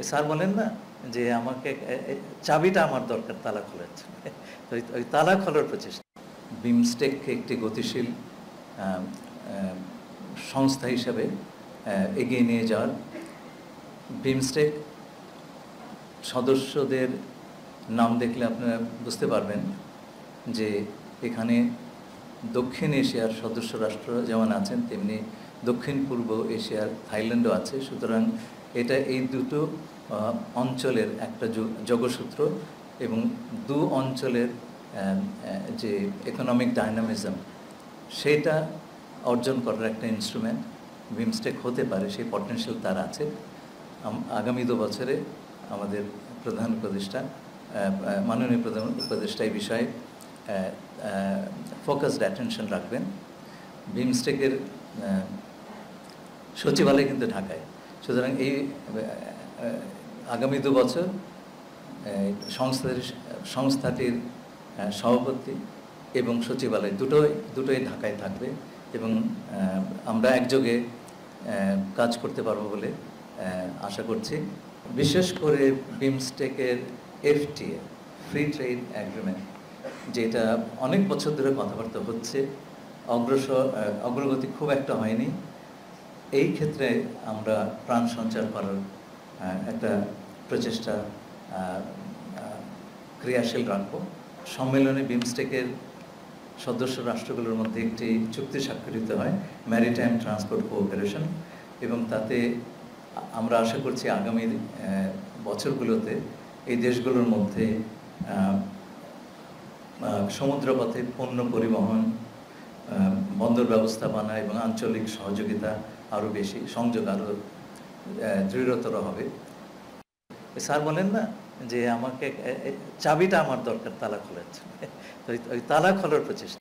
Sir বলেন না যে আমাকে চাবিটা আমার দরকার তালা খোলার জন্য। তো ওই তালা খোলার প্রচেষ্টা। বিমস্টেককে একটি গতিশীল সংস্থা হিসাবে এগিয়ে নিয়ে যাওয়ার, বিমস্টেক সদস্যদের নাম দেখলে আপনারা বুঝতে পারবেন যে এখানে দক্ষিণ এশিয়ার সদস্য রাষ্ট্র যেমন আছেন, তেমনি দক্ষিণ পূর্ব এশিয়ার থাইল্যান্ডও আছে। সুতরাং এটা এই দুটো অঞ্চলের একটা যোগসূত্র এবং দু অঞ্চলের যে ইকোনমিক ডাইনামিজম সেটা অর্জন করার একটা ইনস্ট্রুমেন্ট বিমস্টেক হতে পারে, সেই পটেনশিয়াল তার আছে। আগামী 2 বছরে আমাদের প্রধান উপদেষ্টা, মাননীয় প্রধান উপদেষ্টা এই বিষয়ে ফোকাসড অ্যাটেনশন রাখবেন। বিমস্টেকের সচিবালয় কিন্তু ঢাকায়। সুতরাং এই আগামী 2 বছর সংস্থাটির সভাপতি এবং সচিবালয় দুটোই ঢাকায় থাকবে এবং আমরা একযোগে কাজ করতে পারবো বলে আশা করছি। বিশেষ করে বিমস্টেকের এফটিএ, ফ্রি ট্রেড এগ্রিমেন্ট, যেটা অনেক বছর ধরে কথাবার্তা হচ্ছে, অগ্রগতি খুব একটা হয়নি। এই ক্ষেত্রে আমরা প্রাণ সঞ্চার করার একটা প্রচেষ্টা ক্রিয়াশীল রাখব। সম্মেলনে বিমস্টেকের সদস্য রাষ্ট্রগুলোর মধ্যে একটি চুক্তি স্বাক্ষরিত হয়, ম্যারিটাইম ট্রান্সপোর্ট কোঅপারেশন, এবং তাতে আমরা আশা করছি আগামী বছরগুলোতে এই দেশগুলোর মধ্যে সমুদ্রপথে পণ্য পরিবহন, বন্দর ব্যবস্থাপনা এবং আঞ্চলিক সহযোগিতা আরও বেশি, সংযোগ আরও দৃঢ়তর হবে। স্যার বলেন না যে আমাকে চাবিটা আমার দরকার তালা খোলার জন্য। তো ওই তালা খোলার প্রচেষ্টা।